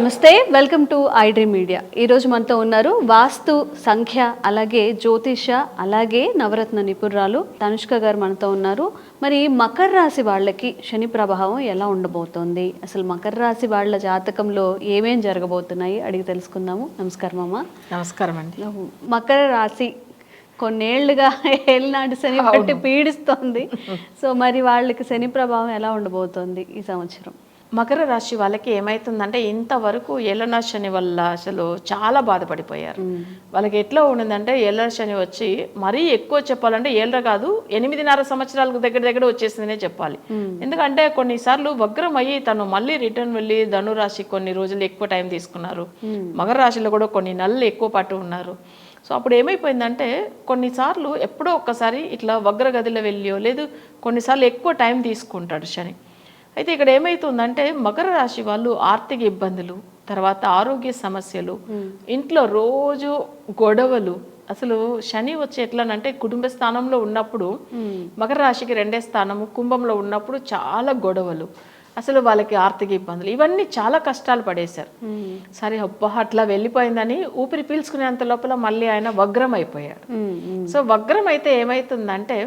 నమస్తే, welcome to iDream media. ఈరోజు మనతో ఉన్నారు వాస్తు, సంఖ్య, అలాగే జ్యోతిష, అలాగే నవరత్న నిపుణురాలు తనుష్క గారు మనతో ఉన్నారు. మరి మకర రాశి వాళ్ళకి శని ప్రభావం ఎలా ఉండబోతోంది, అసలు మకర రాశి వాళ్ళ జాతకంలో ఏమేం జరగబోతున్నాయి అడిగి తెలుసుకుందాము. నమస్కారం అమ్మ. నమస్కారం అండి. మకర రాశి కొన్నేళ్లుగా ఏలినాటి శని బట్టి పీడిస్తోంది. సో మరి వాళ్ళకి శని ప్రభావం ఎలా ఉండబోతోంది ఈ సంవత్సరం? మకర రాశి వాళ్ళకి ఏమైతుందంటే ఇంతవరకు ఏలనా శని వల్ల అసలు చాలా బాధపడిపోయారు. వాళ్ళకి ఎట్లా ఉండిందంటే ఏలన శని వచ్చి మరీ ఎక్కువ చెప్పాలంటే ఏళ్ళ కాదు 8.5 సంవత్సరాలకు దగ్గర వచ్చేసిందనే చెప్పాలి. ఎందుకంటే కొన్నిసార్లు వగ్రం అయ్యి తను మళ్ళీ రిటర్న్ వెళ్ళి ధనురాశి కొన్ని రోజులు ఎక్కువ టైం తీసుకున్నారు. మకర రాశిలో కూడా కొన్ని నెలలు ఎక్కువ పాటు ఉన్నారు. సో అప్పుడు ఏమైపోయిందంటే కొన్నిసార్లు ఎప్పుడో ఒక్కసారి ఇట్లా వగ్రగదిలో వెళ్ళియో లేదు కొన్నిసార్లు ఎక్కువ టైం తీసుకుంటాడు శని. అయితే ఇక్కడ ఏమవుతుందంటే మకర రాశి వాళ్ళు ఆర్థిక ఇబ్బందులు, తర్వాత ఆరోగ్య సమస్యలు, ఇంట్లో రోజు గొడవలు. అసలు శని వచ్చి ఎట్లానంటే కుటుంబ స్థానంలో ఉన్నప్పుడు మకర రాశికి 2వ స్థానము, కుంభంలో ఉన్నప్పుడు చాలా గొడవలు, అసలు వాళ్ళకి ఆర్థిక ఇబ్బందులు, ఇవన్నీ చాలా కష్టాలు పడేశారు. సరే అబ్బా అట్లా వెళ్ళిపోయిందని ఊపిరి పీల్చుకునేంత లోపల మళ్ళీ ఆయన వగ్రం అయిపోయాడు. సో వగ్రం అయితే ఏమవుతుందంటే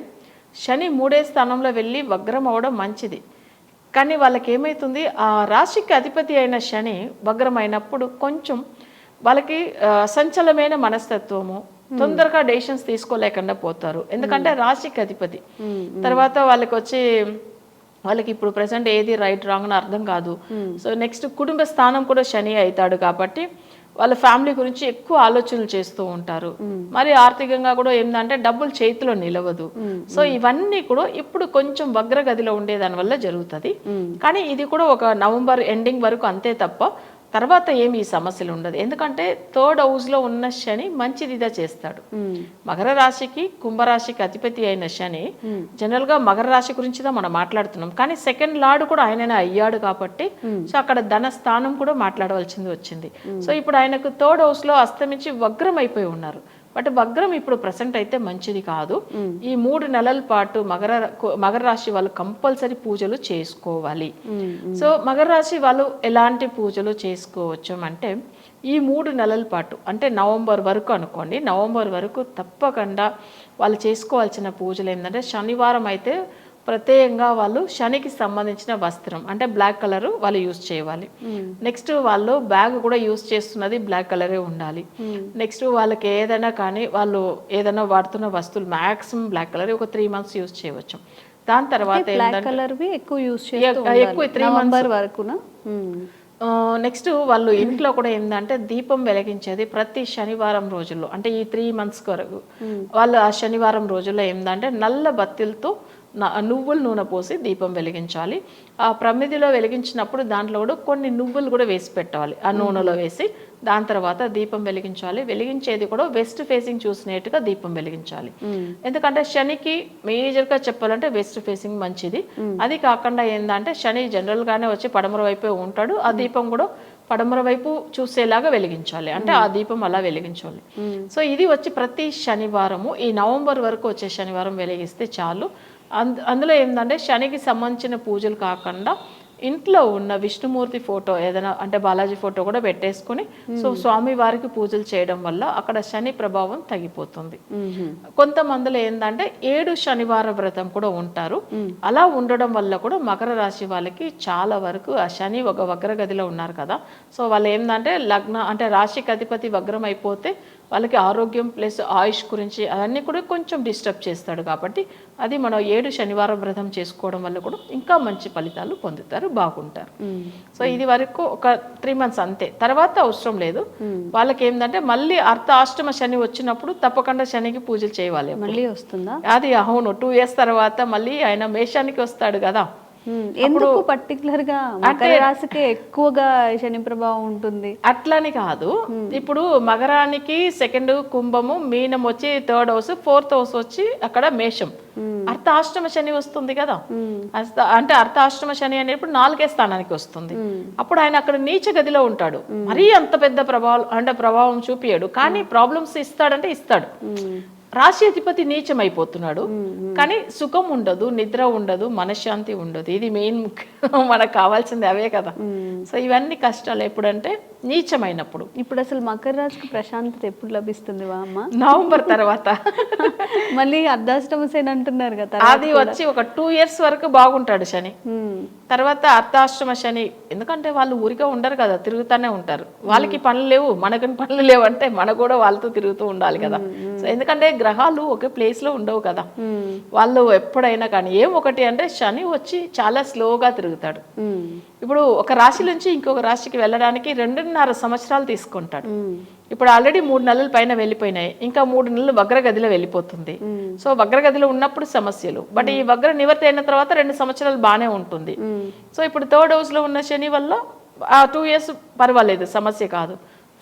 శని 3వ స్థానంలో వెళ్ళి వగ్రం అవడం మంచిది. కానీ వాళ్ళకి ఏమవుతుంది, ఆ రాశికి అధిపతి అయిన శని వగ్రమైనప్పుడు కొంచెం వాళ్ళకి సంచలమైన మనస్తత్వము, తొందరగా డెసిషన్స్ తీసుకోలేకుండా పోతారు. ఎందుకంటే రాశికి అధిపతి. తర్వాత వాళ్ళకి ఇప్పుడు ప్రెసెంట్ ఏది రైట్ రాంగ్ అని అర్థం కాదు. సో నెక్స్ట్ కుటుంబ స్థానం కూడా శని అవుతాడు కాబట్టి వాళ్ళ ఫ్యామిలీ గురించి ఎక్కువ ఆలోచనలు చేస్తూ ఉంటారు. మరి ఆర్థికంగా కూడా ఏంటంటే డబ్బులు చేతిలో నిలవదు. సో ఇవన్నీ కూడా ఇప్పుడు కొంచెం వగ్రగదిలో ఉండేదాని వల్ల జరుగుతుంది. కానీ ఇది కూడా ఒక నవంబర్ ఎండింగ్ వరకు అంతే తప్ప తర్వాత ఏమి ఈ సమస్యలు ఉండదు. ఎందుకంటే 3rd హౌస్లో ఉన్న శని మంచిదిగా చేస్తాడు. మకర రాశికి కుంభరాశికి అధిపతి అయిన శని జనరల్గా మకర రాశి గురించి మనం మాట్లాడుతున్నాం. కానీ 2nd లార్డ్ కూడా ఆయననే అయ్యాడు కాబట్టి సో అక్కడ ధన స్థానం కూడా మాట్లాడవలసింది వచ్చింది. సో ఇప్పుడు ఆయనకు 3rd హౌస్లో అస్తమించి వగ్రం అయిపోయి ఉన్నారు. బట్ వగ్రం ఇప్పుడు ప్రెసెంట్ అయితే మంచిది కాదు. ఈ 3 నెలల పాటు మకర రాశి వాళ్ళు కంపల్సరీ పూజలు చేసుకోవాలి. సో మకర రాశి వాళ్ళు ఎలాంటి పూజలు చేసుకోవచ్చు అంటే ఈ 3 నెలల పాటు అంటే నవంబర్ వరకు అనుకోండి, నవంబర్ వరకు తప్పకుండా వాళ్ళు చేసుకోవాల్సిన పూజలు ఏంటంటే శనివారం అయితే ప్రత్యేకంగా వాళ్ళు శనికి సంబంధించిన వస్త్రం అంటే బ్లాక్ కలర్ వాళ్ళు యూజ్ చేయాలి. నెక్స్ట్ వాళ్ళు బ్యాగ్ కూడా యూజ్ చేస్తున్నది బ్లాక్ కలరే ఉండాలి. నెక్స్ట్ వాళ్ళకి ఏదైనా కానీ వాళ్ళు ఏదైనా వాడుతున్న వస్తువులు మ్యాక్సిమం బ్లాక్ కలర్ ఒక 3 months యూజ్ చేయవచ్చు. దాని తర్వాత ఎక్కువ 3 months వరకునా. నెక్స్ట్ వాళ్ళు ఇంట్లో కూడా ఏంటంటే దీపం వెలిగించేది ప్రతి శనివారం రోజుల్లో అంటే ఈ 3 months వరకు వాళ్ళు ఆ శనివారం రోజుల్లో ఏంటంటే నల్ల బత్తిలతో నువ్వుల నూనె పోసి దీపం వెలిగించాలి. ఆ ప్రమిదిలో వెలిగించినప్పుడు దాంట్లో కూడా కొన్ని నువ్వులు కూడా వేసి పెట్టాలి ఆ నూనెలో వేసి. దాని తర్వాత దీపం వెలిగించాలి. వెలిగించేది కూడా వెస్ట్ ఫేసింగ్ చూసినట్టుగా దీపం వెలిగించాలి. ఎందుకంటే శనికి మేజర్గా చెప్పాలంటే వెస్ట్ ఫేసింగ్ మంచిది. అది కాకుండా ఏంటంటే శని జనరల్గానే వచ్చి పడమర వైపే ఉంటాడు. ఆ దీపం కూడా పడమర వైపు చూసేలాగా వెలిగించాలి. అంటే ఆ దీపం అలా వెలిగించాలి. సో ఇది వచ్చి ప్రతి శనివారము ఈ నవంబర్ వరకు వచ్చే శనివారం వెలిగిస్తే చాలు. అందులో ఏంటంటే శనికి సంబంధించిన పూజలు కాకుండా ఇంట్లో ఉన్న విష్ణుమూర్తి ఫోటో ఏదైనా అంటే బాలాజీ ఫోటో కూడా పెట్టేసుకుని సో స్వామి వారికి పూజలు చేయడం వల్ల అక్కడ శని ప్రభావం తగ్గిపోతుంది. కొంతమందిలో ఏంటంటే 7 శనివార వ్రతం కూడా ఉంటారు. అలా ఉండడం వల్ల కూడా మకర రాశి వాళ్ళకి చాలా వరకు ఆ శని ఒక వగ్రగదిలో ఉన్నారు కదా. సో వాళ్ళు ఏంటంటే అంటే రాశికి అధిపతి వగ్రం అయిపోతే వాళ్ళకి ఆరోగ్యం ప్లస్ ఆయుష్ గురించి అవన్నీ కూడా కొంచెం డిస్టర్బ్ చేస్తాడు. కాబట్టి అది మనం 7 శనివారం వ్రతం చేసుకోవడం వల్ల కూడా ఇంకా మంచి ఫలితాలు పొందుతారు, బాగుంటారు. సో ఇది వరకు ఒక 3 months అంతే, తర్వాత అవసరం లేదు. వాళ్ళకి ఏంటంటే మళ్ళీ అష్టమ శని వచ్చినప్పుడు తప్పకుండా శనికి పూజలు చేయాలి. మళ్ళీ వస్తుందా అది? అవును, 2 years తర్వాత మళ్ళీ ఆయన మేషానికి వస్తాడు కదా. ఎందుకు పర్టికులర్ గా మకర రాశికి ఎక్కువగా శని ప్రభావం ఉంటుంది? అట్లని కాదు. ఇప్పుడు మకరానికి 2nd కుంభము, మీనం వచ్చి 3rd house, 4th house వచ్చి అక్కడ మేషం. అర్ధాష్టమ శని వస్తుంది కదా. అంటే అర్ధాష్టమ శని అనేప్పుడు 4వ స్థానానికి వస్తుంది. అప్పుడు ఆయన అక్కడ నీచ గదిలో ఉంటాడు. మరీ అంత పెద్ద ప్రభావం చూపియాడు కానీ ప్రాబ్లమ్స్ ఇస్తాడంటే ఇస్తాడు. రాశి అధిపతి నీచం అయిపోతున్నాడు, కానీ సుఖం ఉండదు, నిద్ర ఉండదు, మనశ్శాంతి ఉండదు. ఇది మెయిన్ మనకు కావాల్సింది అవే కదా. సో ఇవన్నీ కష్టాలు ఎప్పుడంటే నీచమైనప్పుడు. ఇప్పుడు అసలు మకర రాశికి ప్రశాంతత ఎప్పుడు లభిస్తుంది వా అమ్మ? నవంబర్ తర్వాత మళ్ళీ అర్ధాష్టమ శని అంటున్నారు కదా, అది వచ్చి ఒక 2 years వరకు బాగుంటాడు శని. తర్వాత అర్ధాష్టమ శని, ఎందుకంటే వాళ్ళు ఊరిగా ఉండరు కదా, తిరుగుతూనే ఉంటారు. వాళ్ళకి పనులు లేవు, మనకి పనులు లేవు అంటే మన కూడా వాళ్ళతో తిరుగుతూ ఉండాలి కదా. సో ఎందుకంటే గ్రహాలు ఒకే ప్లేస్ లో ఉండవు కదా, వాళ్ళు ఎప్పుడైనా కానీ ఒకటి అంటే శని వచ్చి చాలా స్లోగా తిరుగుతాడు. ఇప్పుడు ఒక రాశి నుంచి ఇంకొక రాశికి వెళ్ళడానికి 2.5 సంవత్సరాలు తీసుకుంటాడు. ఇప్పుడు ఆల్రెడీ 3 నెలల పైన వెళ్ళిపోయినాయి, ఇంకా 3 నెలలు వగ్రగదిలో వెళ్ళిపోతుంది. సో వగ్రగదిలో ఉన్నప్పుడు సమస్యలు, బట్ ఈ వగ్ర నివర్తి అయిన తర్వాత 2 సంవత్సరాలు బాగానే ఉంటుంది. సో ఇప్పుడు 3rd house లో ఉన్న శని వల్ల 2 years పర్వాలేదు, సమస్య కాదు.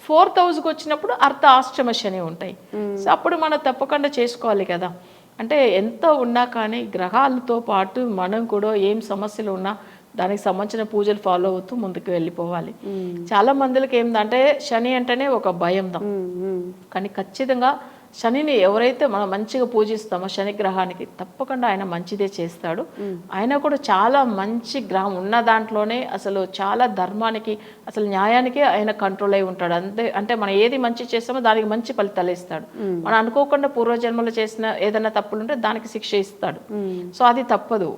4th houseకి వచ్చినప్పుడు అర్ధాష్టమ శని ఉంటాయి. సో అప్పుడు మనం తప్పకుండా చేసుకోవాలి కదా. అంటే ఎంత ఉన్నా కానీ గ్రహాలతో పాటు మనం కూడా ఏం సమస్యలు ఉన్నా దానికి సంబంధించిన పూజలు ఫాలో అవుతూ ముందుకు వెళ్ళిపోవాలి. చాలా మందికి ఏంటంటే శని అంటేనే ఒక భయం, కానీ ఖచ్చితంగా శనిని ఎవరైతే మనం మంచిగా పూజిస్తామో శని గ్రహానికి తప్పకుండా ఆయన మంచిదే చేస్తాడు. ఆయన కూడా చాలా మంచి గ్రహం ఉన్న దాంట్లోనే అసలు చాలా ధర్మానికి అసలు న్యాయానికి ఆయన కంట్రోల్ అయి ఉంటాడు. అంటే మనం ఏది మంచి చేస్తామో దానికి మంచి ఫలితాలు ఇస్తాడు. మనం అనుకోకుండా పూర్వజన్మలో చేసిన ఏదైనా తప్పులుంటే దానికి శిక్ష ఇస్తాడు. సో అది తప్పదు.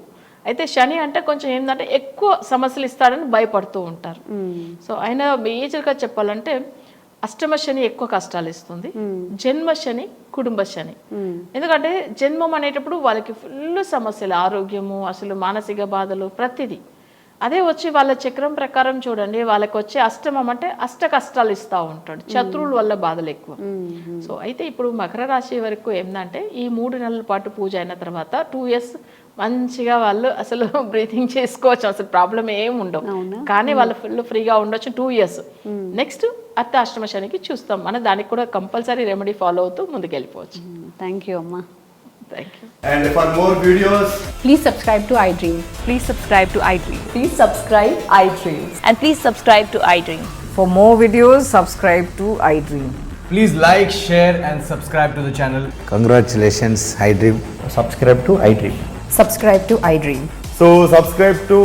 అయితే శని అంటే కొంచెం ఏంటంటే ఎక్కువ సమస్యలు ఇస్తాడని భయపడుతూ ఉంటారు. సో ఆయన మేజర్గా చెప్పాలంటే అష్టమ శని ఎక్కువ కష్టాలు ఇస్తుంది, జన్మ శని, కుటుంబ శని. ఎందుకంటే జన్మం అనేటప్పుడు వాళ్ళకి ఫుల్ సమస్యలు, ఆరోగ్యము, అసలు మానసిక బాధలు, ప్రతిదీ. అదే వచ్చి వాళ్ళ చక్రం ప్రకారం చూడండి, వాళ్ళకి వచ్చే అష్టమం అంటే అష్ట కష్టాలు ఇస్తూ ఉంటాడు, శత్రువుల వల్ల బాధలు ఎక్కువ. సో అయితే ఇప్పుడు మకర రాశి వరకు ఏంటంటే ఈ 3 నెలల పాటు పూజ అయిన తర్వాత 2 years మంచిగా వాళ్ళు అసలు బ్రీతింగ్ చేసుకోవచ్చు, అసలు ప్రాబ్లం ఏమి ఉండవు. కానీ వాళ్ళు ఫుల్ ఫ్రీగా ఉండొచ్చు 2 years. నెక్స్ట్ అర్ధాష్టమ శనికి చూస్తాం, మన దానికి కూడా కంపల్సరీ రెమెడీ ఫాలో అవుతూ ముందుకు వెళ్ళిపోవచ్చు. థ్యాంక్ యూ అమ్మా. Thank you. And for more videos, Please subscribe to iDream. Please subscribe to iDream. Please subscribe iDream. And please subscribe to iDream. For more videos, subscribe to iDream. Please like, share and subscribe to the channel. Congratulations, iDream. Subscribe to iDream. Subscribe to iDream. so subscribe to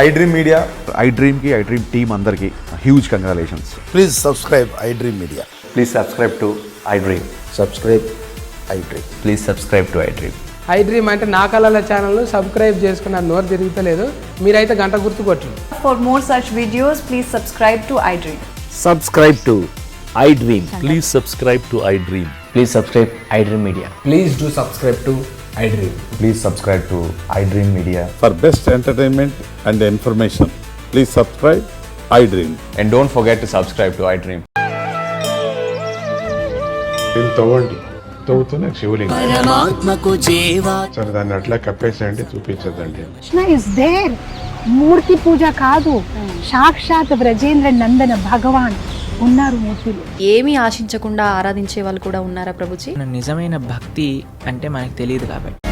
iDream Media. iDream ki iDream team andarki huge congratulations. Please subscribe iDream Media. Please subscribe to iDream. Subscribe iDream. Please subscribe to iDream. iDream అంటే నా కళల channel subscribe చేసుకున్న నోరు తిరుగుతలేదు, మీరైతే గంట గుర్తు కొట్టండి. For more such videos, please subscribe to iDream. Subscribe to iDream. Please subscribe to iDream. Please subscribe iDream Media. Please do subscribe to iDream. Please subscribe to iDream Media. For best entertainment and information, please subscribe iDream. And don't forget to subscribe to iDream. తవ్వండి, తవ్వుతున్న శివలింగం. సరే దాన్ని అట్లా కప్పేసేయండి, చూపించదండి. Krishna is there. మూర్తి పూజ కాదు, సాక్షాత్ బ్రజేంద్ర నందన భగవాన్ ఉన్నారు మూర్తిలో. ఏమీ ఆశించకుండా ఆరాధించే వాళ్ళు కూడా ఉన్నారా ప్రభుజీ? నిజమైన భక్తి అంటే మనకు తెలియదు కాబట్టి